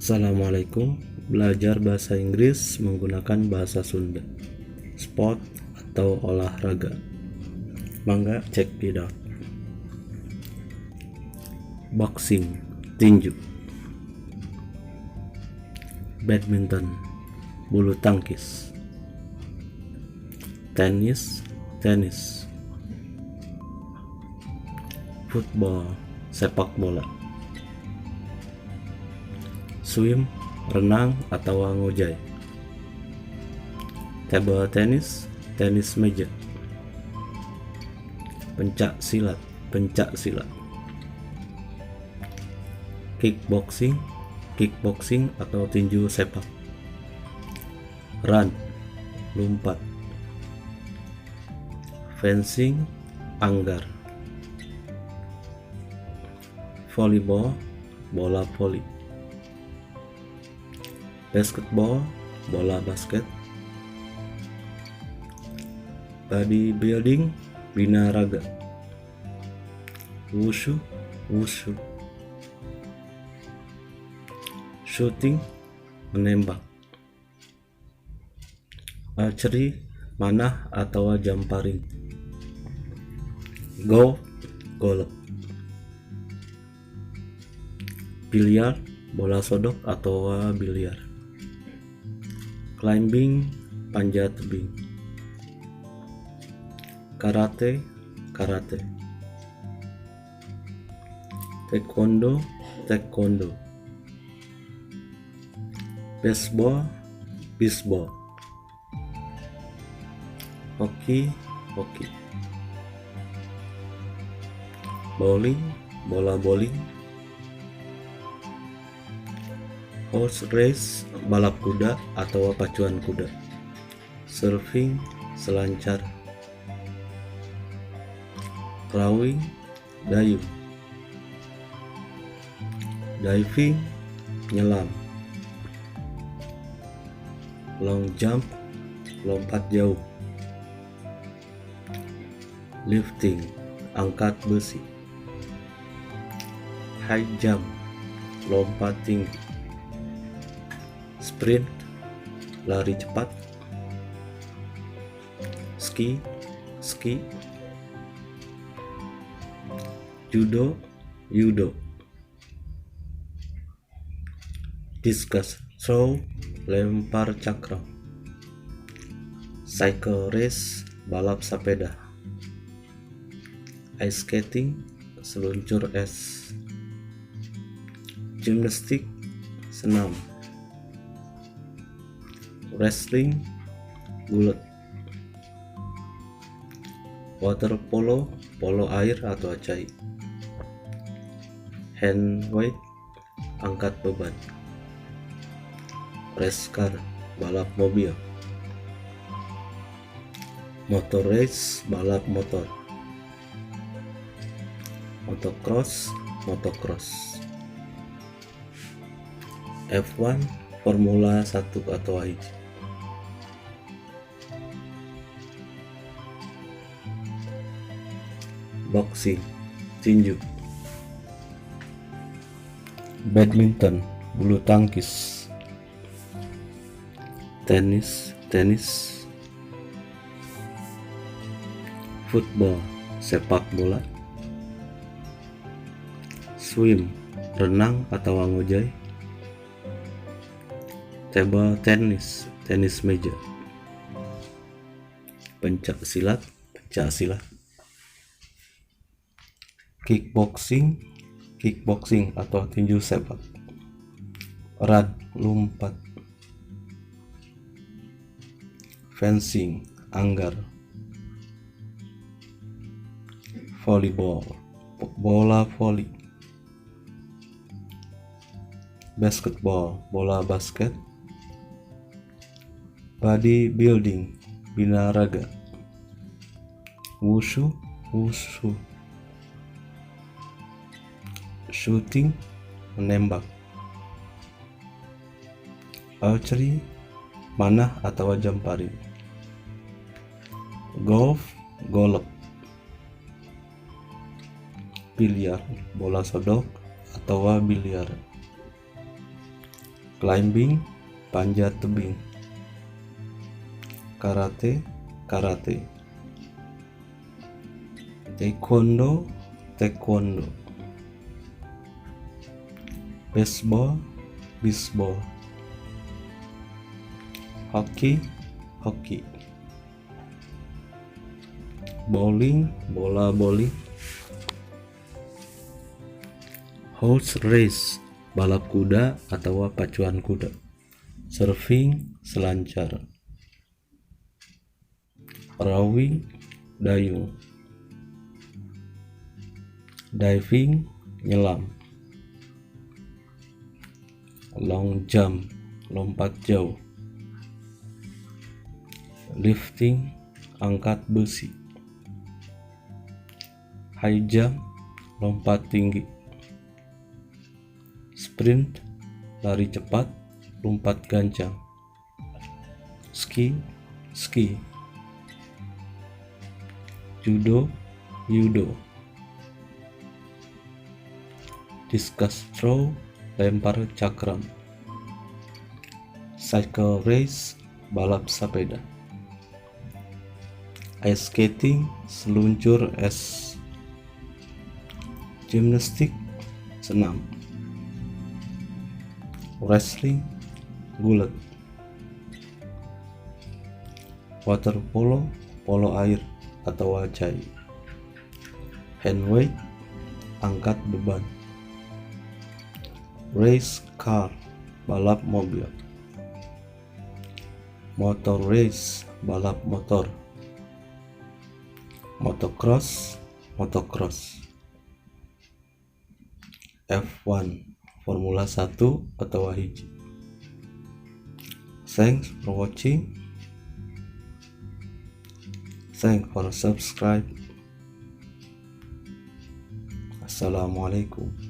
Assalamualaikum. Belajar bahasa Inggris menggunakan bahasa Sunda. Sport atau olahraga. Mangga check it out. Boxing, tinju. Badminton, bulu tangkis. Tenis, tenis. Football, sepak bola. Swim, renang atau ngojay. Table tennis, tenis meja. Pencak silat, pencak silat. Kickboxing, kickboxing atau tinju sepak. Run, lompat. Fencing, anggar. Volleyball, bola voli. Basketball, bola basket. Bodybuilding, binaraga. Wushu, wushu. Shooting, menembak. Archery, manah atau jamparing. Golf, golf. Biliar, bola sodok atau biliar. Climbing, panjat tebing. Karate, karate. Taekwondo, taekwondo. Baseball, baseball. Hoki, hoki. Bowling, bola bowling. Horse race, balap kuda atau pacuan kuda. Surfing, selancar. Rowing, dayung. Diving, nyelam. Long jump, lompat jauh. Lifting, angkat besi. High jump, lompat tinggi. Sprint, lari cepat. Ski, ski. Judo, judo. Discus throw, lempar cakram. Cycle race, balap sepeda. Ice skating, seluncur es. Gymnastik, senam. Wrestling, gulat. Water polo, polo air atau acai. Hand weight, angkat beban. Race car, balap mobil. Motor race, balap motor. Motocross, motocross. F1, Formula 1 atau AIG. Boxing, tinju. Badminton, bulu tangkis. Tenis, tenis. Football, sepak bola. Swim, renang atau ngojay. Table tennis, tenis meja. Pencak silat, pencak silat. Kickboxing, kickboxing atau tinju sepak. Run, lompat. Fencing, anggar. Volleyball, bola voli. Basketball, bola basket. Bodybuilding, binaraga. Wushu, wushu. Shooting, menembak. Archery, manah atau jamparing. Golf, golf. Biliar, bola sodok atau biliar. climbing, panjat tebing, karate, karate, taekwondo, taekwondo, baseball, baseball, hoki, hoki, bowling, bola bowling, horse race, balap kuda atau pacuan kuda, surfing, selancar, rowing, dayung, diving, nyelam, long jump, lompat jauh, lifting, angkat besi, high jump, lompat tinggi, sprint, lari cepat, lompat gancang, ski, ski, judo, judo, discus throw, lempar cakram, cycle race, balap sepeda, ice skating, seluncur es, gimnastik, senam, wrestling, gulat, water polo, polo air atau wacai, hand weight, angkat beban, race car, balap mobil, motor race, balap motor, motocross, motocross, F1, Formula 1 atau hiji. Thanks for watching. Thanks for subscribe. Assalamualaikum.